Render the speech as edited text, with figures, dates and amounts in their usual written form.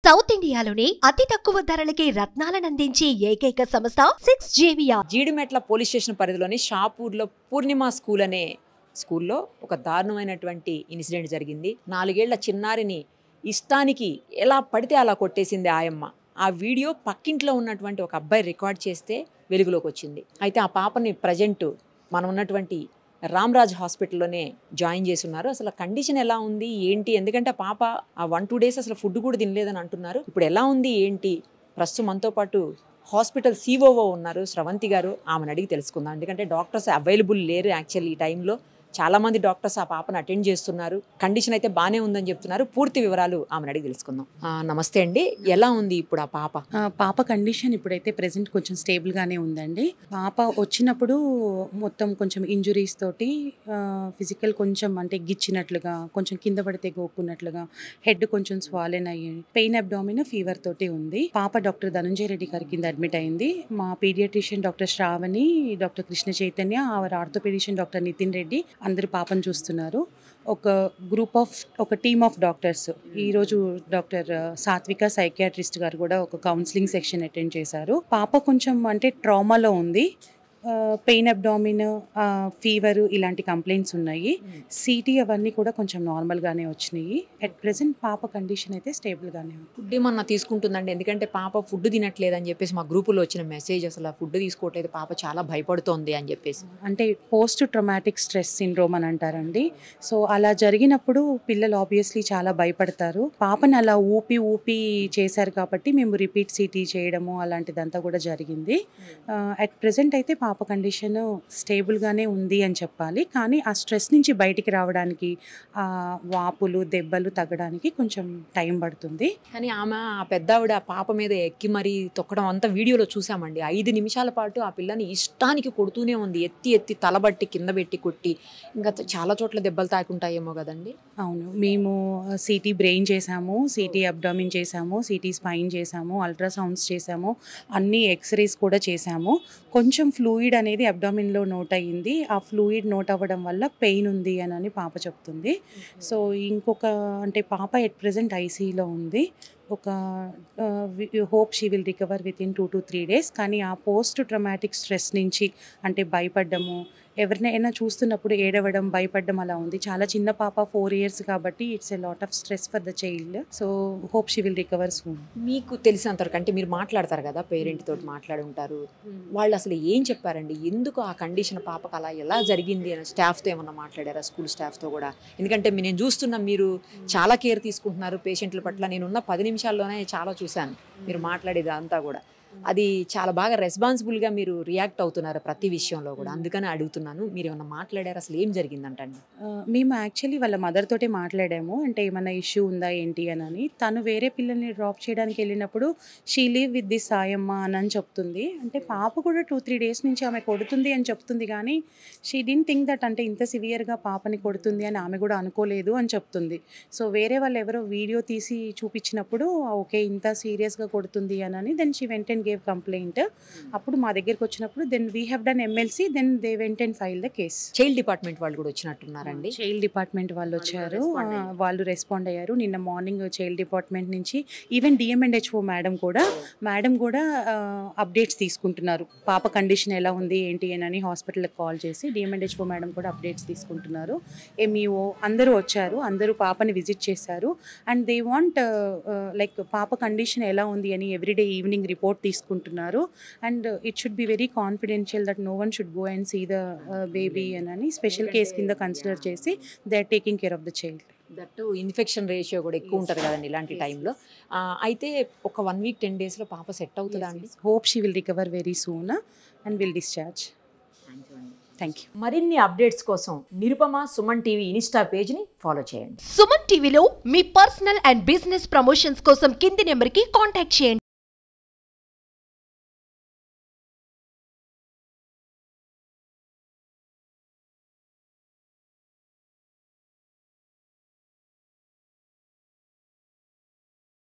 South ఇండియాలోనే అతి తక్కువ ధరలకి రత్నాలనందించే ఏకైక సంస్థ 6JVR. జీడిమెట్ల పోలీస్ స్టేషన్ పరిధిలోని షాపూర్లో పూర్ణిమ స్కూల్ అనే స్కూల్లో ఒక దారుణమైనటువంటి ఇన్సిడెంట్ జరిగింది. 4 ఏళ్ల చిన్నారిని ఇష్టానికి ఎలా పడితే అలా కొట్టేసింది ఆయమ్మ. ఆ వీడియో పక్కింట్లో ఉన్నటువంటి ఒక అబ్బాయి రికార్డ్ చేస్తే వెలుగులోకి వచ్చింది. అయితే ఆ పాపని ప్రజెంట్ మనం ఉన్నటువంటి రామ్రాజ్ హాస్పిటల్లోనే జాయిన్ చేసి ఉన్నారు. అసలు కండిషన్ ఎలా ఉంది ఏంటి, ఎందుకంటే ఆ పాప ఆ 1-2 డేస్ అసలు ఫుడ్ కూడా తినలేదని అంటున్నారు. ఇప్పుడు ఎలా ఉంది ఏంటి, ప్రస్తుతం మనతో పాటు హాస్పిటల్ COO ఉన్నారు స్రవంతి గారు. ఆమెను అడిగి తెలుసుకుందాం. ఎందుకంటే డాక్టర్స్ అవైలబుల్ లేరు యాక్చువల్లీ ఈ టైంలో. చాలామంది డాక్టర్స్ ఆ పాపను అటెండ్ చేస్తున్నారు. కండిషన్ అయితే బాగానే ఉందని చెప్తున్నారు. పూర్తి వివరాలు ఆమెను అడిగి తెలుసుకుందాం. నమస్తే అండి, ఎలా ఉంది ఇప్పుడు ఆ పాప? పాప కండిషన్ ఇప్పుడైతే ప్రెసెంట్ కొంచెం స్టేబుల్గానే ఉందండి. పాప వచ్చినప్పుడు మొత్తం కొంచెం ఇంజురీస్ తోటి ఫిజికల్ కొంచెం అంటే గిచ్చినట్లుగా, కొంచెం కింద పడితే గోక్కున్నట్లుగా, హెడ్ కొంచెం స్వాలెన్ అయ్యి, పెయిన్ అబ్డామిన్, ఫీవర్ తోటి ఉంది. పాప డాక్టర్ ధనంజయ రెడ్డి గారి కింద అడ్మిట్ అయింది. మా paediatrician doctor Sravani, doctor Krishna Chaitanya, orthopedician doctor Nitin Reddy అందరు పాపను చూస్తున్నారు. ఒక టీమ్ ఆఫ్ డాక్టర్స్. ఈరోజు డాక్టర్ సాత్విక సైకియాట్రిస్ట్ గారు కూడా ఒక కౌన్సిలింగ్ సెక్షన్ అటెండ్ చేశారు. పాప కొంచెం అంటే ట్రామాలో ఉంది. పెయిన్ అబ్డామిన్, ఫీవర్ ఇలాంటి కంప్లైంట్స్ ఉన్నాయి. CT అవన్నీ కూడా కొంచెం నార్మల్గానే వచ్చినాయి. అట్ ప్రెసెంట్ పాప కండిషన్ అయితే స్టేబుల్గానే ఉంది. ఫుడ్ ఏమన్నా తీసుకుంటుందండి? ఎందుకంటే పాప ఫుడ్ తినట్లేదని చెప్పేసి మా గ్రూపులో వచ్చిన మెసేజ్, అసలు ఫుడ్ తీసుకోవట్లేదు పాప, చాలా భయపడుతోంది అని చెప్పేసి. అంటే పోస్ట్ ట్రామాటిక్ స్ట్రెస్ సిండ్రోమ్ అని అంటారండి. సో అలా జరిగినప్పుడు పిల్లలు ఆబ్వియస్లీ చాలా భయపడతారు. పాపని అలా ఊపి చేశారు కాబట్టి మేము రిపీట్ CT చేయడము అలాంటిదంతా కూడా జరిగింది. అట్ ప్రెసెంట్ అయితే పాప కండిషన్ స్టేబుల్గానే ఉంది అని చెప్పాలి. కానీ ఆ స్ట్రెస్ నుంచి బయటికి రావడానికి, ఆ వాపులు దెబ్బలు తగ్గడానికి కొంచెం టైం పడుతుంది. కానీ ఆమె ఆ పెద్దావిడ ఆ పాప మీద ఎక్కి మరీ తొక్కడం అంతా వీడియోలో చూసామండి. 5 నిమిషాల పాటు ఆ పిల్లని ఇష్టానికి కొడుతూనే ఉంది. ఎత్తి తలబట్టి కింద పెట్టి కొట్టి, ఇంకా చాలా చోట్ల దెబ్బలు తాకుంటాయేమో కదండి. అవును, మేము CT బ్రెయిన్ చేసాము, CT అబ్డామిన్ చేసాము, CT స్పైన్ చేసాము, అల్ట్రాసౌండ్స్ చేసాము, అన్ని ఎక్స్రేస్ కూడా చేసాము. కొంచెం ఫ్లూయిడ్ అనేది అబ్డామిన్లో నోట్ అయ్యింది. ఆ ఫ్లూయిడ్ నోట్ అవ్వడం వల్ల పెయిన్ ఉంది అని పాప చెప్తుంది. సో అంటే పాప ఎట్ ప్రెసెంట్ ICUలో ఉంది. Hope she will recover within 2 to 3 days. కానీ ఆ పోస్ట్ ట్రామాటిక్ స్ట్రెస్ నుంచి అంటే భయపడ్డము, ఎవరినైనా చూస్తున్నప్పుడు ఏడవడం, భయపడ్డం అలా ఉంది. చాలా చిన్న పాప, 4 years కాబట్టి it's a lot of stress for the child. So hope she will recover soon. మీకు తెలిసినంతవరకు అంటే మీరు మాట్లాడతారు కదా, పేరెంట్ తోటి మాట్లాడి ఉంటారు, వాళ్ళు అసలు ఏం చెప్పారండి? ఎందుకు ఆ కండిషన్ పాపకు అలా ఎలా జరిగింది అని స్టాఫ్తో ఏమన్నా మాట్లాడారా? స్కూల్ స్టాఫ్తో కూడా? ఎందుకంటే నేను చూస్తున్నా మీరు చాలా కేర్ తీసుకుంటున్నారు పేషెంట్ల పట్ల. నేనున్న 10 నిమిషాల్లోనే చాలా చూశాను మీరు మాట్లాడేది అంతా కూడా. అది చాలా బాగా రెస్పాన్సిబుల్గా మీరు రియాక్ట్ అవుతున్నారు ప్రతి విషయంలో కూడా. అందుకని అడుగుతున్నాను, మీరు ఏమన్నా మాట్లాడారు? అసలు ఏం జరిగిందంటండి? మేము యాక్చువల్లీ వాళ్ళ మదర్ తోటే మాట్లాడాము. అంటే ఏమైనా ఇష్యూ ఉందా ఏంటి అని. తను వేరే పిల్లల్ని డ్రాప్ చేయడానికి వెళ్ళినప్పుడు she leave with this Sayamma అని చెప్తుంది. అంటే పాప కూడా 2-3 days నుంచి ఆమె కొడుతుంది అని చెప్తుంది. కానీ షీ డిడ్ంట్ థింక్ దట్ అంటే ఇంత సివియర్గా పాపని కొడుతుంది అని ఆమె కూడా అనుకోలేదు అని చెప్తుంది. సో వేరే వాళ్ళు ఎవరో వీడియో తీసి చూపించినప్పుడు ఓకే ఇంత సీరియస్గా కొడుతుంది అని then she went and gave complaint. అప్పుడు మా దగ్గరికి వచ్చినప్పుడు then we have done MLC, then they went and file the case. Child department వాళ్ళు కూడా వచ్చినట్టున్నారండి? చైల్డ్ డిపార్ట్మెంట్ వాళ్ళు వచ్చారు, వాళ్ళు రెస్పాండ్ అయ్యారు. నిన్న మార్నింగ్ చైల్డ్ డిపార్ట్మెంట్ నుంచి ఈవెన్ DMHO మేడం కూడా అప్డేట్స్ తీసుకుంటున్నారు. పాప కండిషన్ ఎలా ఉంది ఏంటి అని హాస్పిటల్కి కాల్ చేసి DMHO మేడం కూడా అప్డేట్స్ తీసుకుంటున్నారు. MEO అందరూ వచ్చారు, అందరూ పాపని విజిట్ చేశారు. అండ్ దే వాంట్ లైక్ పాప కండిషన్ ఎలా ఉంది అని ఎవ్రీడే ఈవినింగ్ రిపోర్ట్ తీసుకుంటున్నారు. And it should be very confidential that no one should go and see the baby అని స్పెషల్ కేస్ కింద కన్సిడర్ చేసి they are taking care of the child. That infection ratio కూడా ఎక్కువ ఉంటుంది కదండి ఇలాంటి టైంలో. అయితే ఒక 1 week 10 daysలో పాప సెట్ అవుతుందా అండి? Hope she will recover very soon and will discharge. Thank you. మరిన్ని అప్డేట్స్ కోసం నిరుపమ సుమన్ టీవీ ఇన్స్టా పేజ్ని ఫాలో చేయండి. సుమన్ టీవీలో మీ పర్సనల్ అండ్ బిజినెస్ ప్రమోషన్స్ కోసం కింది నెంబర్కి కాంటాక్ట్ చేయండి.